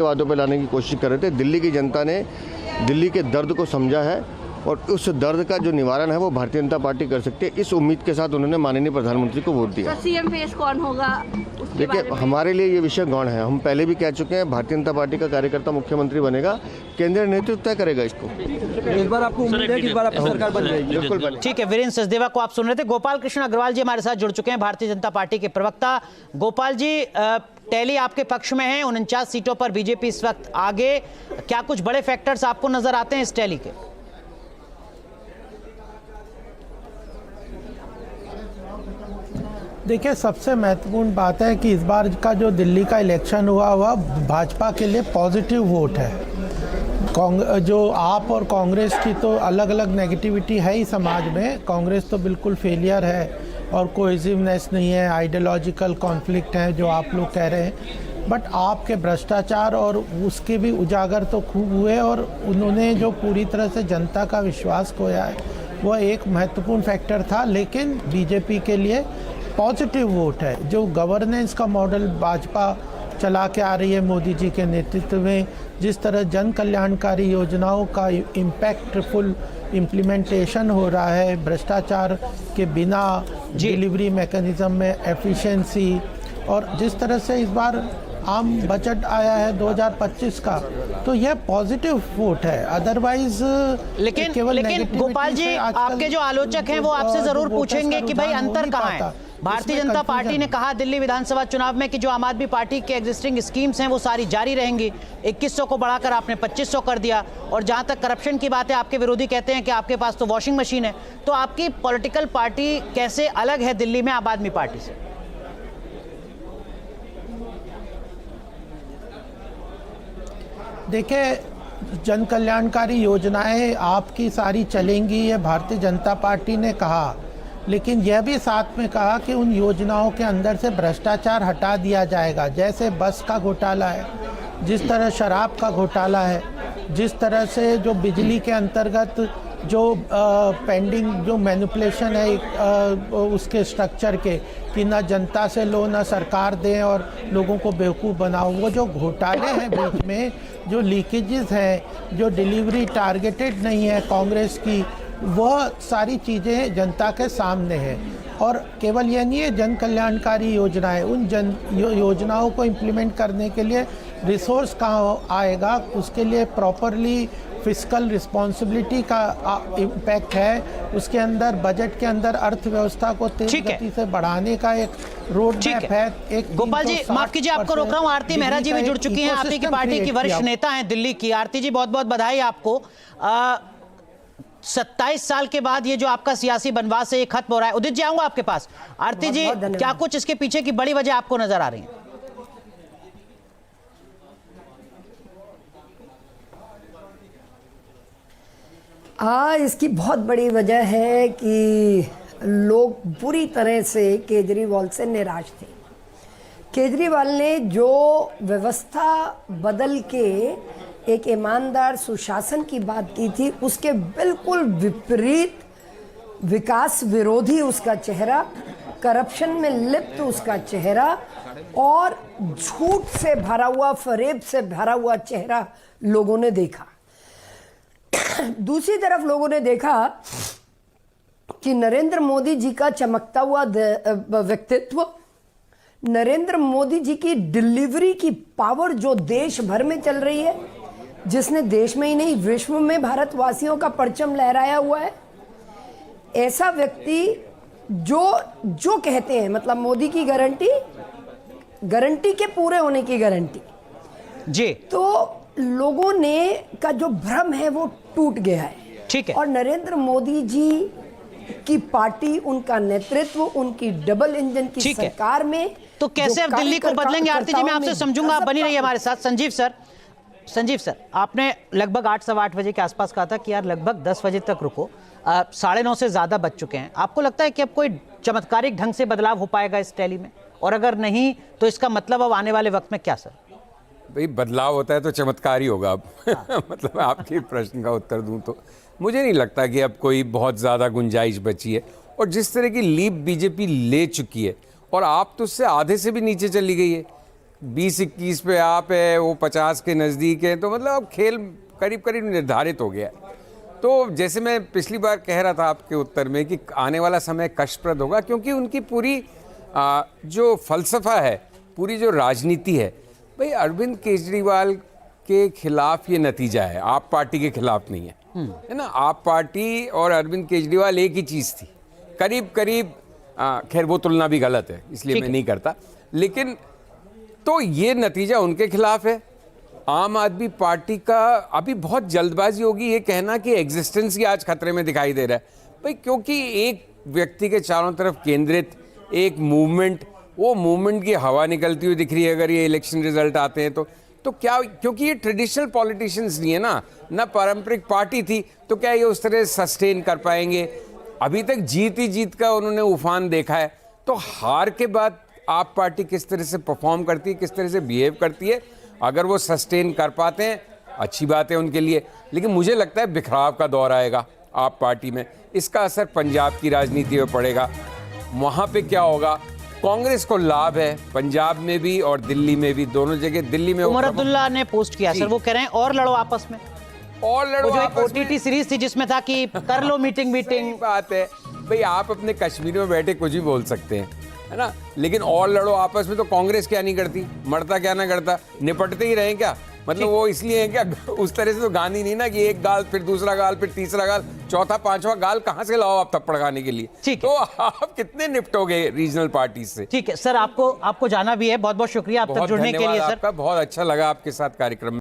वादों पे लाने की कोशिश कर रहे थे। दिल्ली की जनता ने दिल्ली के दर्द को समझा है और उस दर्द का जो निवारण है वो भारतीय जनता पार्टी कर सकती है। इस उम्मीद के साथ उन्होंने माननीय प्रधानमंत्री को वोट दिया। सीएम फेस कौन होगा? देखिए, हमारे लिए ये विषय गौण है। हम पहले भी कह चुके हैं, भारतीय जनता पार्टी का कार्यकर्ता मुख्यमंत्री बनेगा, केंद्रीय नेतृत्व तय करेगा इसको। इस बार आपको उम्मीद है कि इस बार आपकी सरकार बन जाएगी? बिल्कुल बने। ठीक है, वीरेंद्र सचदेवा को आप सुन रहे थे। गोपाल कृष्ण अग्रवाल जी हमारे साथ जुड़ चुके हैं, भारतीय जनता पार्टी के प्रवक्ता। गोपाल जी, टैली आपके पक्ष में है, 49 सीटों पर बीजेपी इस वक्त आगे। क्या कुछ बड़े फैक्टर्स आपको नजर आते हैं इस टैली के? देखिए, सबसे महत्वपूर्ण बात है कि इस बार का जो दिल्ली का इलेक्शन हुआ भाजपा के लिए पॉजिटिव वोट है। जो आप और कांग्रेस की तो अलग अलग नेगेटिविटी है ही समाज में। कांग्रेस तो बिल्कुल फेलियर है और कोहेसिवनेस नहीं है, आइडियोलॉजिकल कॉन्फ्लिक्ट है जो आप लोग कह रहे हैं। बट आपके भ्रष्टाचार और उसके भी उजागर तो खूब हुए और उन्होंने जो पूरी तरह से जनता का विश्वास खोया है वो एक महत्वपूर्ण फैक्टर था। लेकिन बीजेपी के लिए पॉजिटिव वोट है। जो गवर्नेंस का मॉडल भाजपा चला के आ रही है मोदी जी के नेतृत्व में, जिस तरह जन कल्याणकारी योजनाओं का इम्पैक्टफुल इम्प्लीमेंटेशन हो रहा है, भ्रष्टाचार के बिना डिलीवरी मैकेनिज्म में एफिशिएंसी, और जिस तरह से इस बार आम बजट आया है 2025 का, तो यह पॉजिटिव वोट है। अदरवाइज लेकिन गोपाल जी, आपके जो आलोचक हैं वो आपसे जरूर पूछेंगे कि भाई अंतर कहाँ है। भारतीय जनता पार्टी ने कहा दिल्ली विधानसभा चुनाव में कि जो आम आदमी पार्टी के एग्जिस्टिंग स्कीम्स हैं वो सारी जारी रहेंगी। 2100 को बढ़ाकर आपने 2500 कर दिया। और जहां तक करप्शन की बात है, आपके विरोधी कहते हैं कि आपके पास तो वॉशिंग मशीन है। तो आपकी पॉलिटिकल पार्टी कैसे अलग है दिल्ली में आम आदमी पार्टी से? देखिए, जन कल्याणकारी योजनाएं आपकी सारी चलेंगी, ये भारतीय जनता पार्टी ने कहा। लेकिन यह भी साथ में कहा कि उन योजनाओं के अंदर से भ्रष्टाचार हटा दिया जाएगा। जैसे बस का घोटाला है, जिस तरह शराब का घोटाला है, जिस तरह से जो बिजली के अंतर्गत जो पेंडिंग जो मैनिपुलेशन है उसके स्ट्रक्चर के, कि ना जनता से लो ना सरकार दें और लोगों को बेवकूफ़ बनाओ, वो जो घोटाले हैं बीच में, जो लीकेजेस हैं, जो डिलीवरी टारगेटेड नहीं है कांग्रेस की, वह सारी चीज़ें जनता के सामने हैं। और केवल यह नहीं है जन कल्याणकारी योजनाएं, उन योजनाओं को इम्प्लीमेंट करने के लिए रिसोर्स कहाँ आएगा, उसके लिए प्रॉपरली फिस्कल रिस्पॉन्सिबिलिटी का इम्पैक्ट है। उसके अंदर बजट के अंदर अर्थव्यवस्था को तेज गति से बढ़ाने का एक रोड मैप है। एक गोपाल जी, माफ कीजिए आपको रोक रहा हूँ। आरती मेहरा जी भी जुड़ चुकी हैं, आप ही की पार्टी की वरिष्ठ नेता हैं दिल्ली की। आरती जी, बहुत बहुत बधाई आपको। 27 साल के बाद ये जो आपका सियासी बनवास है ये खत्म हो रहा है। उदित जी, आऊंगा आपके पास। आरती जी, क्या कुछ इसके पीछे की बड़ी वजह आपको नजर आ रही है? इसकी बहुत बड़ी वजह है कि लोग पूरी तरह से केजरीवाल से निराश थे। केजरीवाल ने जो व्यवस्था बदल के एक ईमानदार सुशासन की बात की थी, उसके बिल्कुल विपरीत विकास विरोधी उसका चेहरा, करप्शन में लिप्त उसका चेहरा और झूठ से भरा हुआ, फरेब से भरा हुआ चेहरा लोगों ने देखा। दूसरी तरफ लोगों ने देखा कि नरेंद्र मोदी जी का चमकता हुआ व्यक्तित्व, नरेंद्र मोदी जी की डिलीवरी की पावर जो देश भर में चल रही है, जिसने देश में ही नहीं विश्व में भारतवासियों का परचम लहराया हुआ है, ऐसा व्यक्ति जो कहते हैं, मतलब मोदी की गारंटी के पूरे होने की गारंटी जी, तो लोगों ने का जो भ्रम है वो टूट गया है। ठीक है। और नरेंद्र मोदी जी की पार्टी, उनका नेतृत्व, उनकी डबल इंजन की सरकार में तो कैसे अब दिल्ली को बदलेंगे? आरती जी, मैं आपसे समझूंगा, आप बनी रहिए हमारे साथ। संजीव सर, आपने लगभग 8 सवा 8 बजे के आसपास कहा था कि यार लगभग 10 बजे तक रुको। 9:30 से ज्यादा बज चुके हैं। आपको लगता है कि अब कोई चमत्कारिक ढंग से बदलाव हो पाएगा इस टैली में? और अगर नहीं तो इसका मतलब अब आने वाले वक्त में क्या सर? भाई, बदलाव होता है तो चमत्कार ही होगा अब। मतलब आपके प्रश्न का उत्तर दूं तो मुझे नहीं लगता कि अब कोई बहुत ज़्यादा गुंजाइश बची है। और जिस तरह की लीप बीजेपी ले चुकी है, और आप तो उससे आधे से भी नीचे चली गई है। 20-21 पे आप है, वो 50 के नज़दीक है, तो मतलब अब खेल करीब करीब निर्धारित हो गया है। तो जैसे मैं पिछली बार कह रहा था आपके उत्तर में कि आने वाला समय कष्टप्रद होगा, क्योंकि उनकी पूरी जो फलसफा है, पूरी जो राजनीति है, भाई अरविंद केजरीवाल के खिलाफ ये नतीजा है, आप पार्टी के खिलाफ नहीं है ना। आप पार्टी और अरविंद केजरीवाल एक ही चीज़ थी करीब करीब। खैर वो तुलना भी गलत है, इसलिए मैं नहीं करता, लेकिन तो ये नतीजा उनके खिलाफ है। आम आदमी पार्टी का अभी बहुत जल्दबाजी होगी ये कहना कि एग्जिस्टेंस ही आज खतरे में दिखाई दे रहा है भाई, क्योंकि एक व्यक्ति के चारों तरफ केंद्रित एक मूवमेंट, वो मूवमेंट की हवा निकलती हुई दिख रही है अगर ये इलेक्शन रिजल्ट आते हैं तो क्या, क्योंकि ये ट्रेडिशनल पॉलिटिशियंस नहीं है ना पारंपरिक पार्टी थी, तो क्या ये उस तरह सस्टेन कर पाएंगे? अभी तक जीत ही जीत का उन्होंने उफान देखा है, तो हार के बाद आप पार्टी किस तरह से परफॉर्म करती है, किस तरह से बिहेव करती है, अगर वो सस्टेन कर पाते हैं अच्छी बात है उनके लिए, लेकिन मुझे लगता है बिखराव का दौर आएगा आप पार्टी में। इसका असर पंजाब की राजनीति में पड़ेगा। वहाँ पे क्या होगा? कांग्रेस को लाभ है पंजाब में भी और दिल्ली में भी, दोनों जगह। दिल्ली में उमर अब्दुल्ला ने पोस्ट किया सर, वो कह रहे हैं और लड़ो आपस में, और लड़ो वो जो एक आपस में। OTT सीरीज थी जिसमें था कि कर लो मीटिंग। सही बात है भाई, आप अपने कश्मीर में बैठे कुछ भी बोल सकते हैं, है ना, लेकिन और लड़ो आपस में तो कांग्रेस क्या नहीं करती, मरता क्या ना करता, निपटते ही रहे क्या? मतलब वो इसलिए है क्या? उस तरह से तो गांधी नहीं ना कि एक गाल फिर दूसरा गाल फिर तीसरा गाल चौथा पांचवा गाल कहां से लाओ आप थप्पड़ खाने के लिए? ठीक तो आप कितने निपटोगे रीजनल पार्टी से? ठीक है सर, आपको जाना भी है। बहुत बहुत शुक्रिया आप तक जुड़ने के लिए सर। आपका बहुत अच्छा लगा आपके साथ कार्यक्रम में।